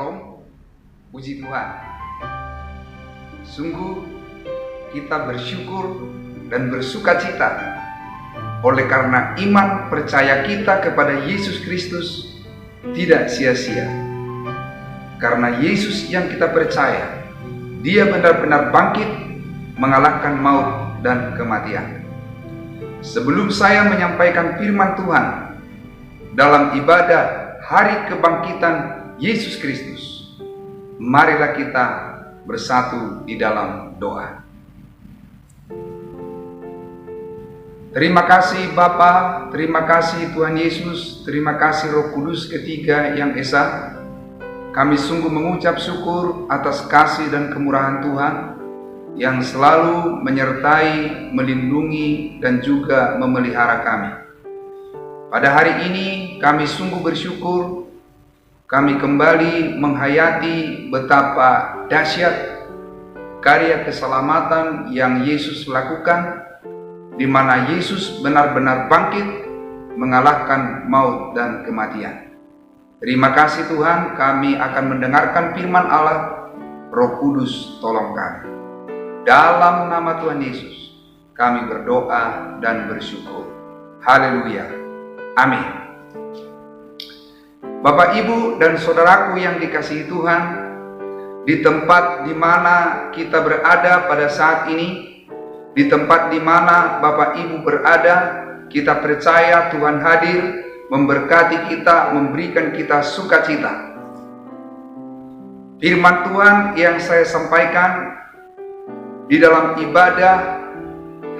Shalom, puji Tuhan. Sungguh kita bersyukur dan bersukacita oleh karena iman percaya kita kepada Yesus Kristus tidak sia-sia. Karena Yesus yang kita percaya, Dia benar-benar bangkit mengalahkan maut dan kematian. Sebelum saya menyampaikan firman Tuhan dalam ibadah Hari Kebangkitan Yesus Kristus, marilah kita bersatu di dalam doa. Terima kasih Bapa, terima kasih Tuhan Yesus, terima kasih Roh Kudus ketiga yang esa. Kami sungguh mengucap syukur atas kasih dan kemurahan Tuhan yang selalu menyertai, melindungi, dan juga memelihara kami. Pada hari ini kami sungguh bersyukur, kami kembali menghayati betapa dahsyat karya keselamatan yang Yesus lakukan, di mana Yesus benar-benar bangkit mengalahkan maut dan kematian. Terima kasih Tuhan, kami akan mendengarkan firman Allah. Roh Kudus tolong kami. Dalam nama Tuhan Yesus kami berdoa dan bersyukur. Haleluya. Amin. Bapak, Ibu, dan saudaraku yang dikasihi Tuhan, di tempat di mana kita berada pada saat ini, di tempat di mana Bapak Ibu berada, kita percaya Tuhan hadir, memberkati kita, memberikan kita sukacita. Firman Tuhan yang saya sampaikan di dalam ibadah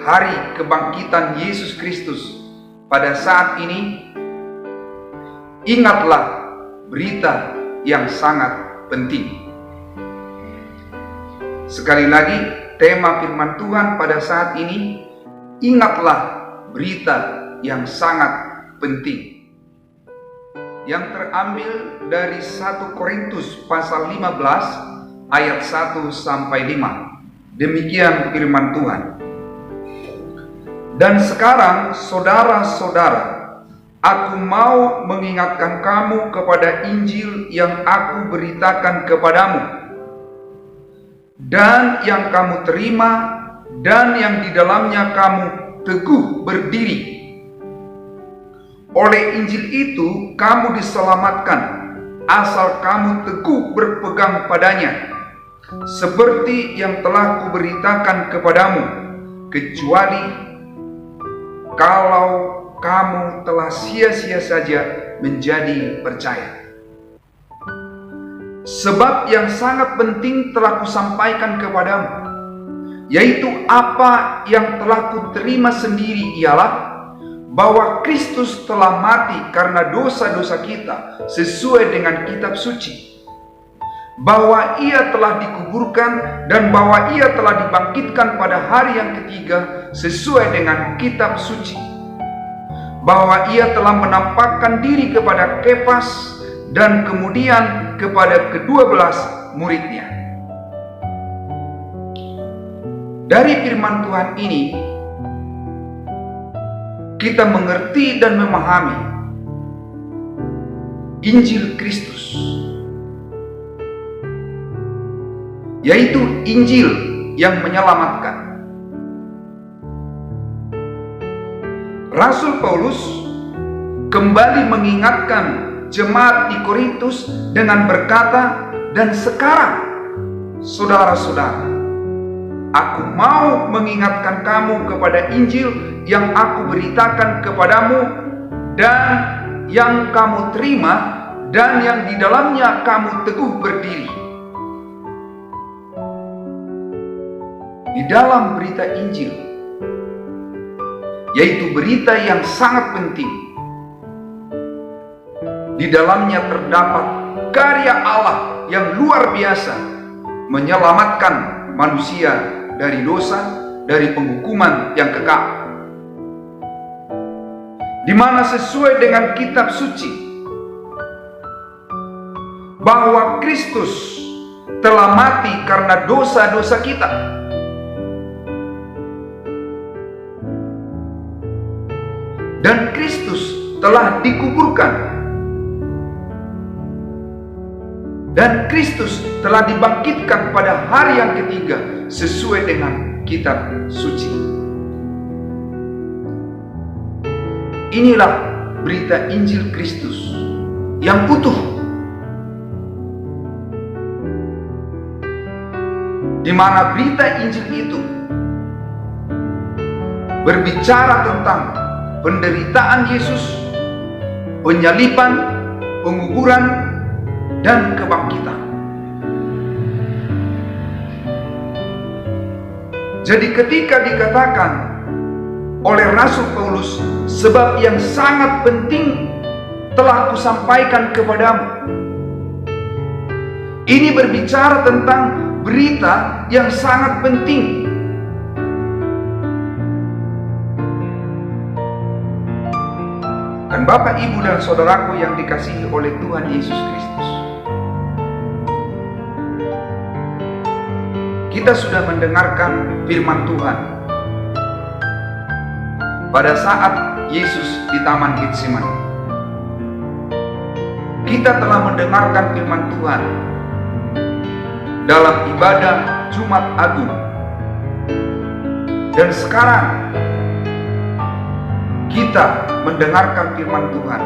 Hari Kebangkitan Yesus Kristus pada saat ini, ingatlah berita yang sangat penting. Sekali lagi, tema firman Tuhan pada saat ini, ingatlah berita yang sangat penting. Yang terambil dari 1 Korintus pasal 15 ayat 1 sampai 5. Demikian firman Tuhan. Dan sekarang saudara-saudara, aku mau mengingatkan kamu kepada Injil yang aku beritakan kepadamu, dan yang kamu terima, dan yang di dalamnya kamu teguh berdiri. Oleh Injil itu kamu diselamatkan, asal kamu teguh berpegang padanya, seperti yang telah kuberitakan kepadamu, kecuali kalau kamu telah sia-sia saja menjadi percaya. Sebab yang sangat penting telah kusampaikan kepadamu, yaitu apa yang telah kuterima sendiri, ialah bahwa Kristus telah mati karena dosa-dosa kita sesuai dengan kitab suci, bahwa Ia telah dikuburkan, dan bahwa Ia telah dibangkitkan pada hari yang ketiga sesuai dengan kitab suci, bahwa Ia telah menampakkan diri kepada Kefas dan kemudian kepada ke-12 muridnya. Dari firman Tuhan ini kita mengerti dan memahami Injil Kristus, yaitu Injil yang menyelamatkan. Rasul Paulus kembali mengingatkan jemaat di Korintus dengan berkata, dan sekarang saudara-saudara, aku mau mengingatkan kamu kepada Injil yang aku beritakan kepadamu, dan yang kamu terima, dan yang di dalamnya kamu teguh berdiri. Di dalam berita Injil, yaitu berita yang sangat penting, di dalamnya terdapat karya Allah yang luar biasa, menyelamatkan manusia dari dosa, dari penghukuman yang kekal, di mana sesuai dengan kitab suci bahwa Kristus telah mati karena dosa-dosa kita, dan Kristus telah dikuburkan Dan Kristus telah dibangkitkan pada hari yang ketiga sesuai dengan kitab suci. Inilah berita Injil Kristus yang utuh, di mana berita Injil itu berbicara tentang penderitaan Yesus, penyaliban, penguburan, dan kebangkitan. Jadi ketika dikatakan oleh Rasul Paulus, sebab yang sangat penting telah kusampaikan kepadamu, ini berbicara tentang berita yang sangat penting. Dan Bapak, Ibu, dan saudaraku yang dikasihi oleh Tuhan Yesus Kristus, kita sudah mendengarkan firman Tuhan pada saat Yesus di Taman Getsemani. Kita telah mendengarkan firman Tuhan dalam ibadah Jumat Agung. Dan sekarang kita mendengarkan firman Tuhan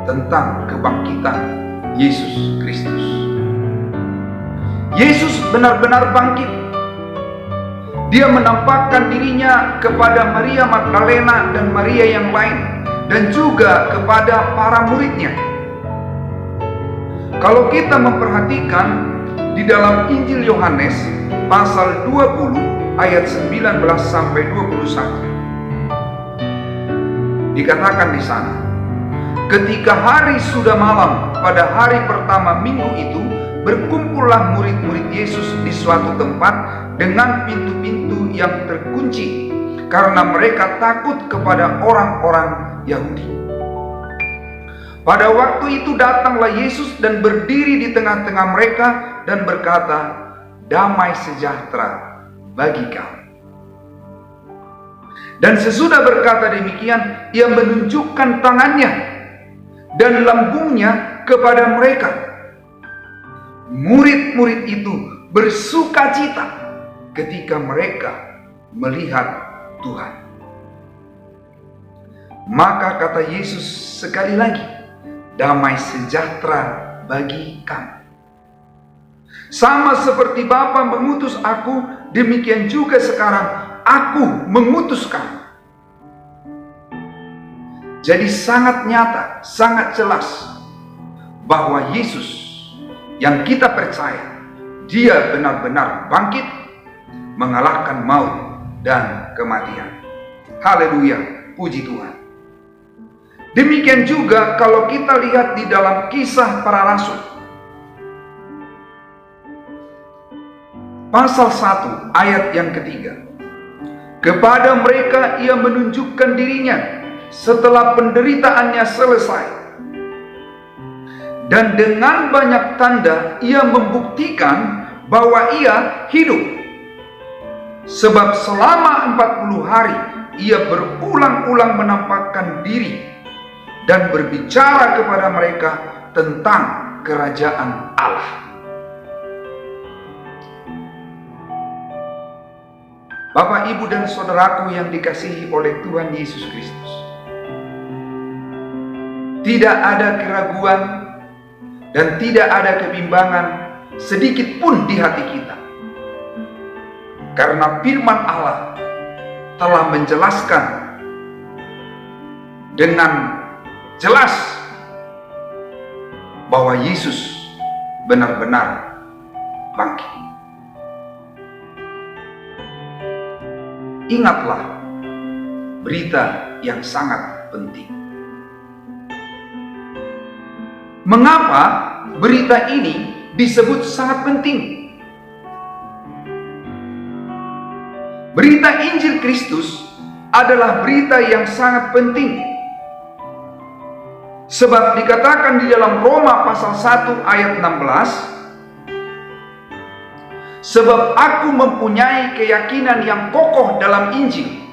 tentang kebangkitan Yesus Kristus. Yesus benar-benar bangkit. Dia menampakkan dirinya kepada Maria Magdalena dan Maria yang lain, dan juga kepada para muridnya. Kalau kita memperhatikan di dalam Injil Yohanes pasal 20 ayat 19 sampai 21, dikatakan di sana, ketika hari sudah malam pada hari pertama minggu itu, berkumpullah murid-murid Yesus di suatu tempat dengan pintu-pintu yang terkunci, karena mereka takut kepada orang-orang Yahudi. Pada waktu itu datanglah Yesus dan berdiri di tengah-tengah mereka dan berkata, "Damai sejahtera bagi kamu." Dan sesudah berkata demikian, ia menunjukkan tangannya dan lambungnya kepada mereka. Murid-murid itu bersukacita ketika mereka melihat Tuhan. Maka kata Yesus sekali lagi, "Damai sejahtera bagi kamu. Sama seperti Bapa mengutus aku, demikian juga sekarang aku mengutus kamu." Jadi sangat nyata, sangat jelas bahwa Yesus yang kita percaya, dia benar-benar bangkit, mengalahkan maut dan kematian. Haleluya, puji Tuhan. Demikian juga kalau kita lihat di dalam Kisah Para Rasul pasal 1 ayat yang ketiga. Kepada mereka ia menunjukkan dirinya setelah penderitaannya selesai, dan dengan banyak tanda ia membuktikan bahwa ia hidup. Sebab selama 40 hari ia berulang-ulang menampakkan diri dan berbicara kepada mereka tentang kerajaan Allah. Bapak, Ibu, dan saudaraku yang dikasihi oleh Tuhan Yesus Kristus, tidak ada keraguan dan tidak ada kebimbangan sedikit pun di hati kita, karena firman Allah telah menjelaskan dengan jelas bahwa Yesus benar-benar bangkit. Ingatlah berita yang sangat penting. Mengapa berita ini disebut sangat penting? Berita Injil Kristus adalah berita yang sangat penting. Sebab dikatakan di dalam Roma pasal 1 ayat 16, sebab aku mempunyai keyakinan yang kokoh dalam Injil.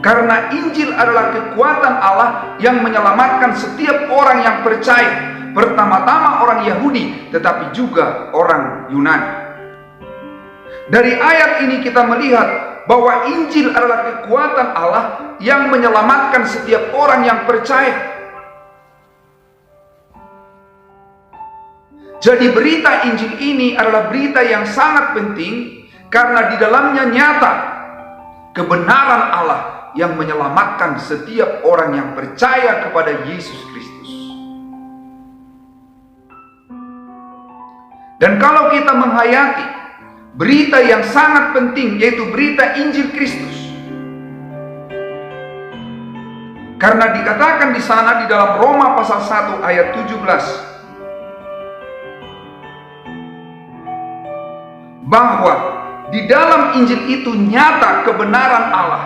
Karena Injil adalah kekuatan Allah yang menyelamatkan setiap orang yang percaya. Pertama-tama orang orang Yahudi, tetapi juga orang Yunani. Dari ayat ini kita melihat bahwa Injil adalah kekuatan Allah yang menyelamatkan setiap orang yang percaya. Jadi berita Injil ini adalah berita yang sangat penting karena di dalamnya nyata kebenaran Allah yang menyelamatkan setiap orang yang percaya kepada Yesus Kristus. Dan kalau kita menghayati berita yang sangat penting, yaitu berita Injil Kristus, karena dikatakan di sana di dalam Roma pasal 1 ayat 17 bahwa di dalam Injil itu nyata kebenaran Allah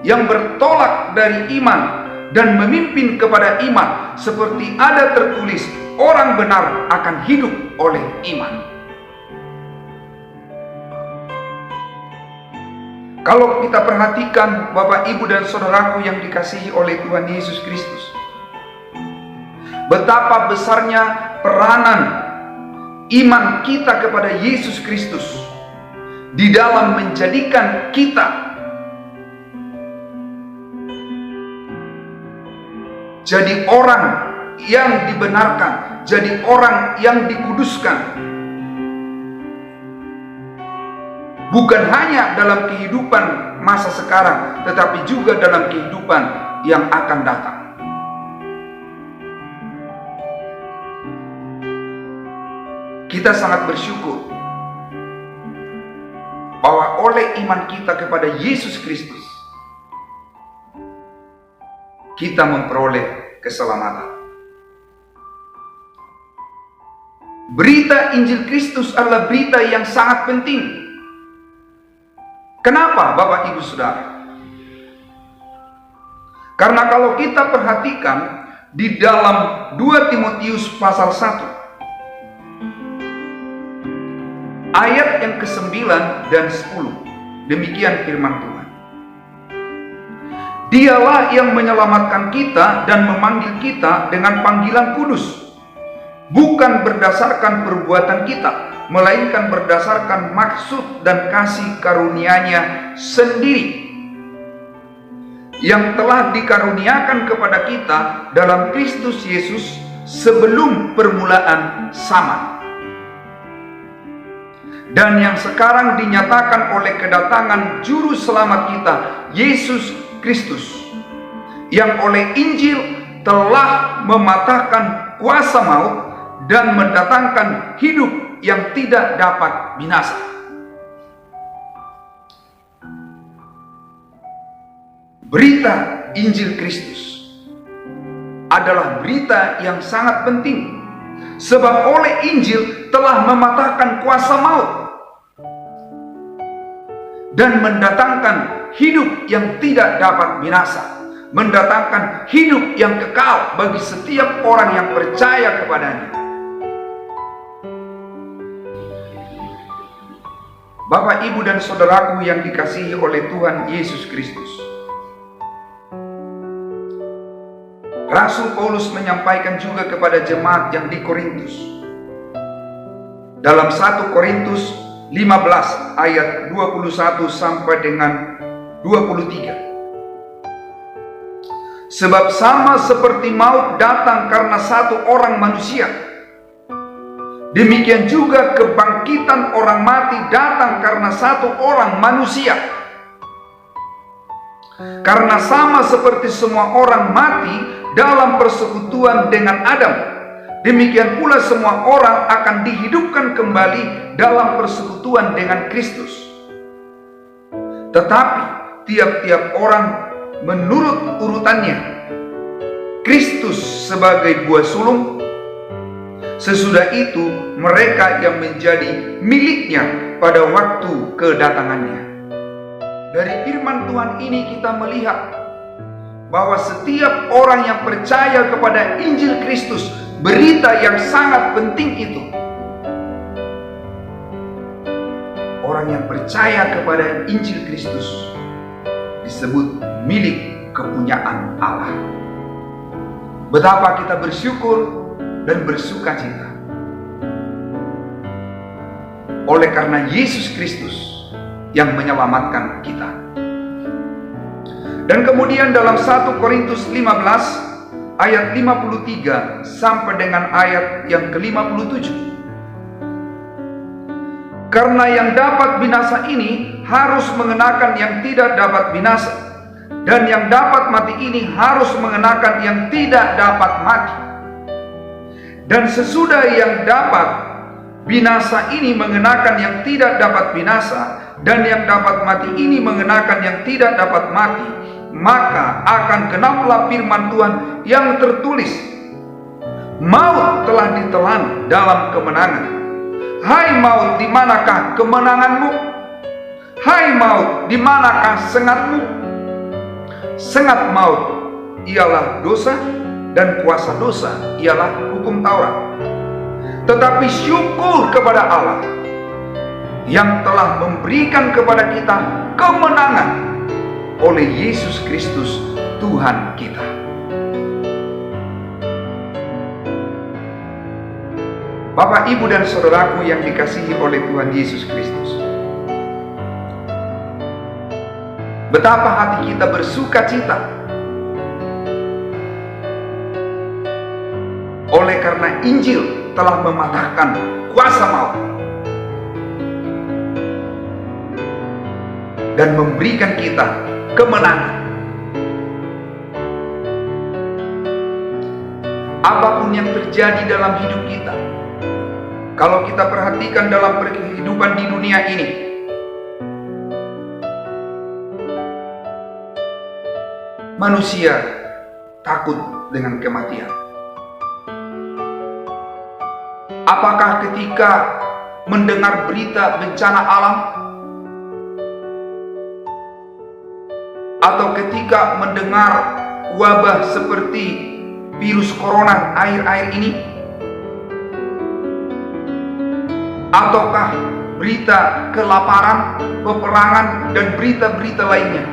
yang bertolak dari iman dan memimpin kepada iman, seperti ada tertulis, orang benar akan hidup oleh iman. Kalau kita perhatikan Bapak, Ibu, dan Saudaraku yang dikasihi oleh Tuhan Yesus Kristus, betapa besarnya peranan iman kita kepada Yesus Kristus di dalam menjadikan kita jadi orang yang dibenarkan, jadi orang yang dikuduskan, bukan hanya dalam kehidupan masa sekarang, tetapi juga dalam kehidupan yang akan datang. Kita sangat bersyukur bahwa oleh iman kita kepada Yesus Kristus, kita memperoleh keselamatan. Berita Injil Kristus adalah berita yang sangat penting. Kenapa, Bapak, Ibu, Saudara? Karena kalau kita perhatikan di dalam 2 Timotius pasal 1 ayat yang ke-9 dan 10, demikian firman Tuhan. Dialah yang menyelamatkan kita dan memanggil kita dengan panggilan kudus, bukan berdasarkan perbuatan kita, melainkan berdasarkan maksud dan kasih karunia-Nya sendiri, yang telah dikaruniakan kepada kita dalam Kristus Yesus sebelum permulaan zaman, dan yang sekarang dinyatakan oleh kedatangan Juru Selamat kita, Yesus Kristus, yang oleh Injil telah mematahkan kuasa maut dan mendatangkan hidup yang tidak dapat binasa. Berita Injil Kristus adalah berita yang sangat penting, sebab oleh Injil telah mematahkan kuasa maut dan mendatangkan hidup yang tidak dapat binasa, mendatangkan hidup yang kekal bagi setiap orang yang percaya kepadanya. Bapak, Ibu, dan Saudaraku yang dikasihi oleh Tuhan Yesus Kristus, Rasul Paulus menyampaikan juga kepada jemaat yang di Korintus dalam 1 Korintus 15 ayat 21 sampai dengan 23. Sebab sama seperti maut datang karena satu orang manusia, demikian juga kebangkitan orang mati datang karena satu orang manusia. Karena sama seperti semua orang mati dalam persekutuan dengan Adam, demikian pula semua orang akan dihidupkan kembali dalam persekutuan dengan Kristus. Tetapi tiap-tiap orang menurut urutannya. Kristus sebagai buah sulung, sesudah itu mereka yang menjadi miliknya pada waktu kedatangannya. Dari firman Tuhan ini kita melihat bahwa setiap orang yang percaya kepada Injil Kristus, berita yang sangat penting itu, orang yang percaya kepada Injil Kristus disebut milik kepunyaan Allah. Betapa kita bersyukur dan bersuka cita oleh karena Yesus Kristus yang menyelamatkan kita. Dan kemudian dalam 1 Korintus 15 ayat 53 sampai dengan ayat yang ke-57. Karena yang dapat binasa ini harus mengenakan yang tidak dapat binasa, dan yang dapat mati ini harus mengenakan yang tidak dapat mati. Dan sesudah yang dapat binasa ini mengenakan yang tidak dapat binasa, dan yang dapat mati ini mengenakan yang tidak dapat mati, maka akan genaplah firman Tuhan yang tertulis, maut telah ditelan dalam kemenangan. Hai maut, di manakah kemenanganmu? Hai maut, di manakah sengatmu? Sengat maut ialah dosa, dan kuasa dosa ialah hukum Taurat. Tetapi syukur kepada Allah yang telah memberikan kepada kita kemenangan oleh Yesus Kristus Tuhan kita. Bapak, Ibu, dan saudaraku yang dikasihi oleh Tuhan Yesus Kristus, betapa hati kita bersuka cita oleh karena Injil telah mematahkan kuasa maut dan memberikan kita kemenangan. Apapun yang terjadi dalam hidup kita, kalau kita perhatikan dalam kehidupan di dunia ini, manusia takut dengan kematian. Apakah ketika mendengar berita bencana alam, atau ketika mendengar wabah seperti virus corona akhir-akhir ini, ataukah berita kelaparan, peperangan, dan berita-berita lainnya,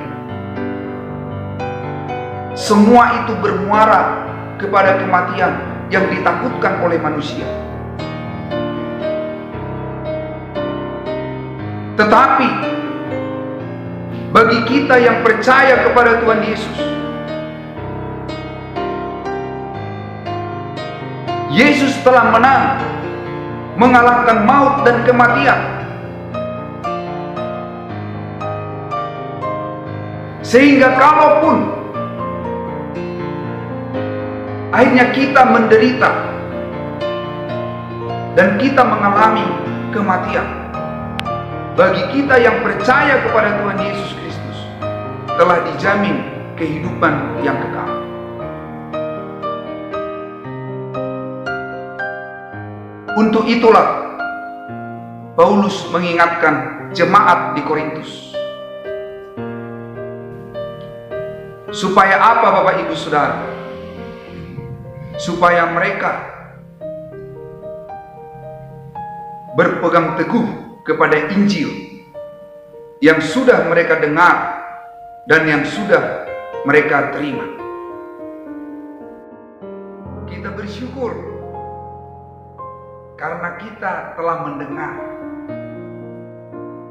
semua itu bermuara kepada kematian yang ditakutkan oleh manusia. Tetapi bagi kita yang percaya kepada Tuhan Yesus, Yesus telah menang, mengalahkan maut dan kematian. Sehingga kalaupun akhirnya kita menderita dan kita mengalami kematian, bagi kita yang percaya kepada Tuhan Yesus Kristus telah dijamin kehidupan yang kekal. Untuk itulah Paulus mengingatkan jemaat di Korintus. Supaya apa, Bapak Ibu Saudara? Supaya mereka berpegang teguh kepada Injil yang sudah mereka dengar dan yang sudah mereka terima. Kita bersyukur karena kita telah mendengar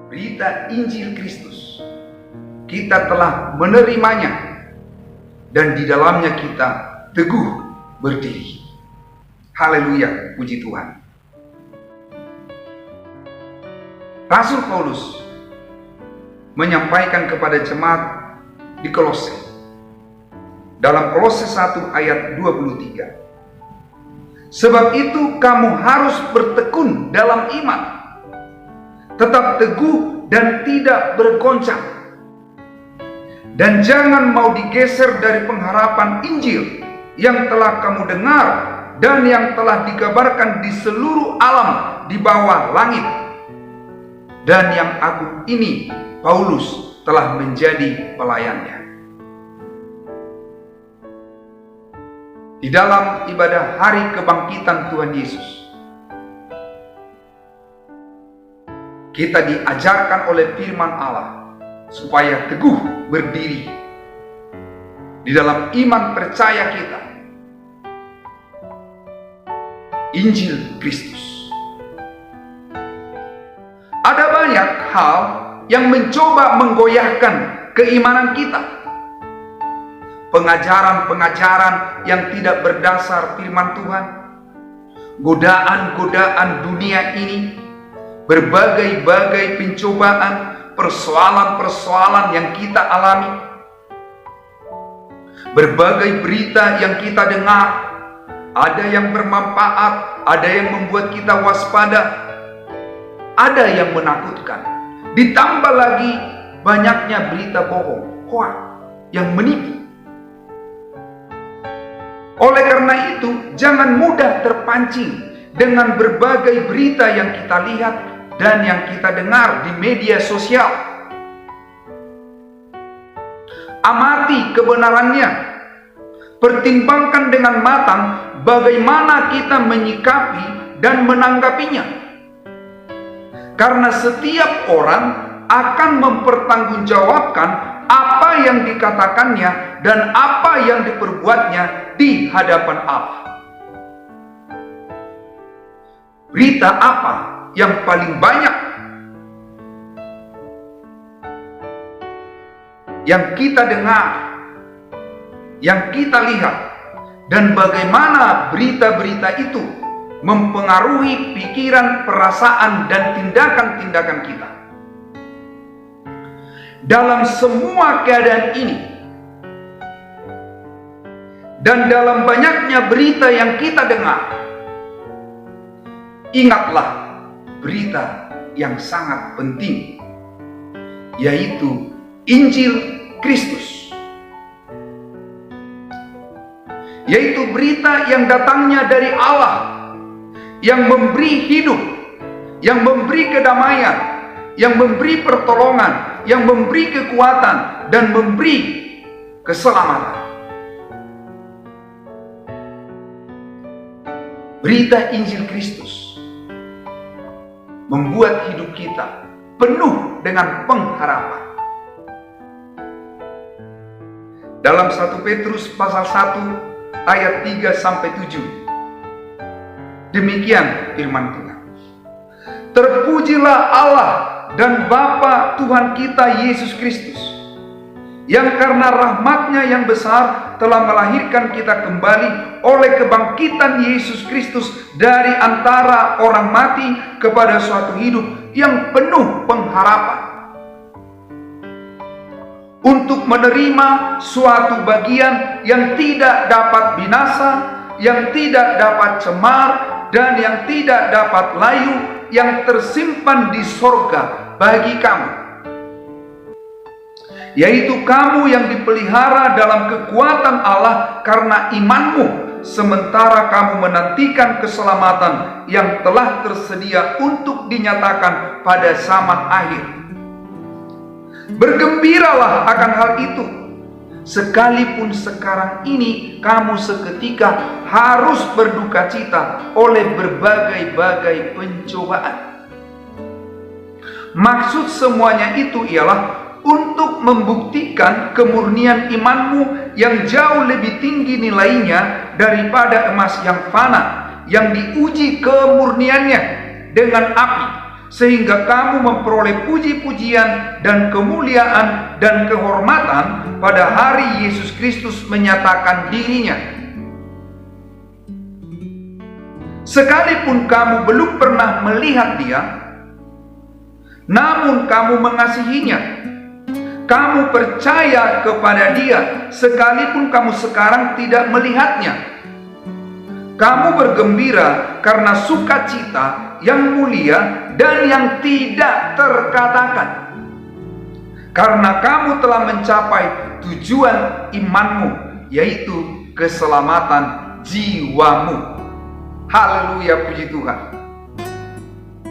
berita Injil Kristus. Kita telah menerimanya dan di dalamnya kita teguh berdiri. Haleluya, puji Tuhan. Rasul Paulus menyampaikan kepada jemaat di Kolose dalam Kolose 1 ayat 23. Sebab itu kamu harus bertekun dalam iman, tetap teguh dan tidak bergoncang, dan jangan mau digeser dari pengharapan Injil yang telah kamu dengar dan yang telah dikabarkan di seluruh alam di bawah langit, dan yang aku ini, Paulus, telah menjadi pelayannya. Di dalam ibadah hari kebangkitan Tuhan Yesus, kita diajarkan oleh firman Allah supaya teguh berdiri di dalam iman percaya kita, Injil Kristus. hal yang mencoba menggoyahkan keimanan kita. Pengajaran-pengajaran yang tidak berdasar firman Tuhan, godaan-godaan dunia ini, berbagai-bagai pencobaan, persoalan-persoalan yang kita alami, berbagai berita yang kita dengar, ada yang bermanfaat, ada yang membuat kita waspada, ada yang menakutkan, ditambah lagi banyaknya berita bohong, hoax yang menipu. Oleh karena itu, jangan mudah terpancing dengan berbagai berita yang kita lihat dan yang kita dengar di media sosial. Amati kebenarannya, pertimbangkan dengan matang bagaimana kita menyikapi dan menanggapinya. Karena setiap orang akan mempertanggungjawabkan apa yang dikatakannya dan apa yang diperbuatnya di hadapan Allah. Berita apa yang paling banyak yang kita dengar, yang kita lihat, dan bagaimana berita-berita itu mempengaruhi pikiran, perasaan, dan tindakan-tindakan kita? Dalam semua keadaan ini, dan dalam banyaknya berita yang kita dengar, ingatlah berita yang sangat penting, yaitu Injil Kristus, yaitu berita yang datangnya dari Allah, yang memberi hidup, yang memberi kedamaian, yang memberi pertolongan, yang memberi kekuatan, dan memberi keselamatan. Berita Injil Kristus membuat hidup kita penuh dengan pengharapan. Dalam 1 Petrus pasal 1 ayat 3-7, demikian firman Tuhan. Terpujilah Allah dan Bapa Tuhan kita Yesus Kristus, yang karena rahmat-Nya yang besar telah melahirkan kita kembali oleh kebangkitan Yesus Kristus dari antara orang mati kepada suatu hidup yang penuh pengharapan, untuk menerima suatu bagian yang tidak dapat binasa, yang tidak dapat cemar, dan yang tidak dapat layu, yang tersimpan di sorga bagi kamu, yaitu kamu yang dipelihara dalam kekuatan Allah karena imanmu, sementara kamu menantikan keselamatan yang telah tersedia untuk dinyatakan pada zaman akhir. Bergembiralah akan hal itu, sekalipun sekarang ini kamu seketika harus berduka cita oleh berbagai-bagai pencobaan. Maksud semuanya itu ialah untuk membuktikan kemurnian imanmu yang jauh lebih tinggi nilainya daripada emas yang fana, yang diuji kemurniannya dengan api, sehingga kamu memperoleh puji-pujian dan kemuliaan dan kehormatan pada hari Yesus Kristus menyatakan dirinya. Sekalipun kamu belum pernah melihat Dia, namun kamu mengasihinya, kamu percaya kepada Dia, sekalipun kamu sekarang tidak melihatnya. Kamu bergembira karena sukacita yang mulia dan yang tidak terkatakan, karena kamu telah mencapai tujuan imanmu, yaitu keselamatan jiwamu. Haleluya, puji Tuhan.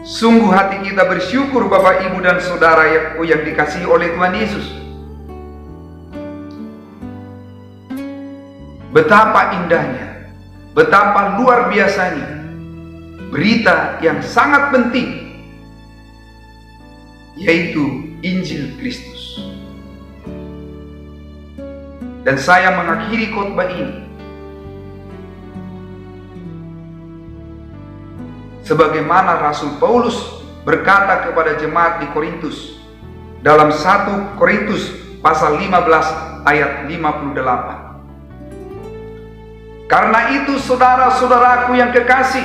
Sungguh hati kita bersyukur Bapak, Ibu, dan Saudara yang dikasihi oleh Tuhan Yesus. Betapa indahnya, betapa luar biasanya berita yang sangat penting, yaitu Injil Kristus. Dan saya mengakhiri khotbah ini sebagaimana Rasul Paulus berkata kepada jemaat di Korintus dalam 1 Korintus pasal 15 ayat 58. Karena itu saudara-saudaraku yang kekasih,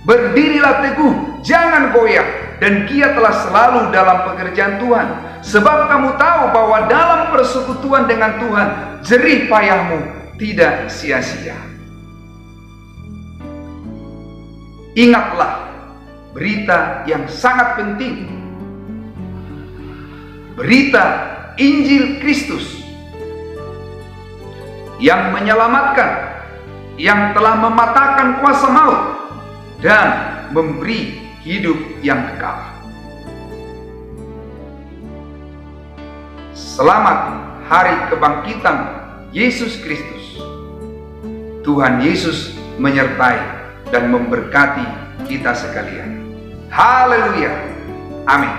berdirilah teguh, jangan goyah, dan giatlah selalu dalam pekerjaan Tuhan. Sebab kamu tahu bahwa dalam persekutuan dengan Tuhan, jerih payahmu tidak sia-sia. Ingatlah berita yang sangat penting. Berita Injil Kristus yang menyelamatkan, yang telah mematahkan kuasa maut dan memberi hidup yang kekal. Selamat hari kebangkitan Yesus Kristus. Tuhan Yesus menyertai dan memberkati kita sekalian. Haleluya. Amin.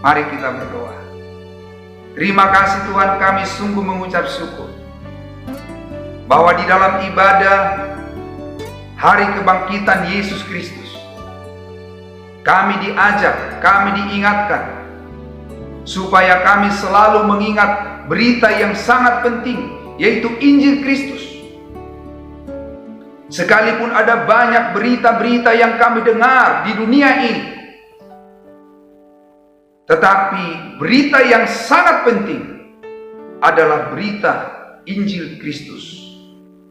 Mari kita berdoa. Terima kasih Tuhan, kami sungguh mengucap syukur bahwa di dalam ibadah hari kebangkitan Yesus Kristus, kami diajak, kami diingatkan supaya kami selalu mengingat berita yang sangat penting, yaitu Injil Kristus. Sekalipun ada banyak berita-berita yang kami dengar di dunia ini, tetapi berita yang sangat penting adalah berita Injil Kristus.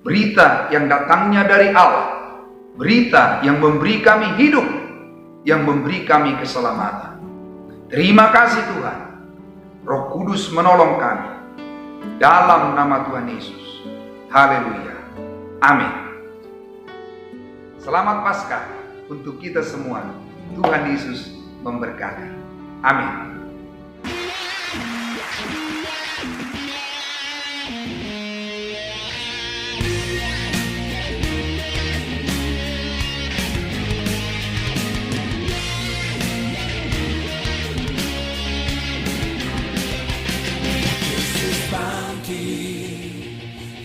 Berita yang datangnya dari Allah, berita yang memberi kami hidup, yang memberi kami keselamatan. Terima kasih Tuhan. Roh Kudus menolong kami dalam nama Tuhan Yesus. Haleluya. Amin. Selamat Paskah untuk kita semua. Tuhan Yesus memberkati. Amin.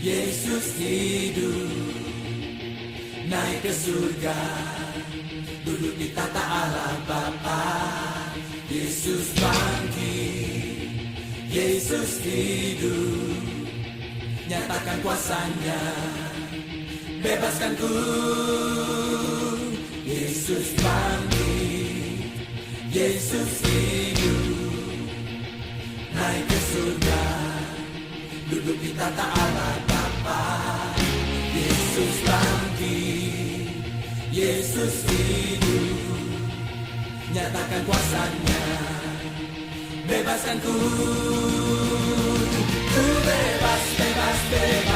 Yesus hidup, naik ke surga, duduk di tata Allah Bapa. Yesus bangkit, Yesus hidup, nyatakan kuasanya, bebaskan ku. Yesus bangkit, Yesus hidup, naik ke surga, duduk di tata Allah Bapa. Yesus bangkit, Yesus hidup, nyatakan kuasanya, bebaskan ku. Ku bebas, bebas, bebas.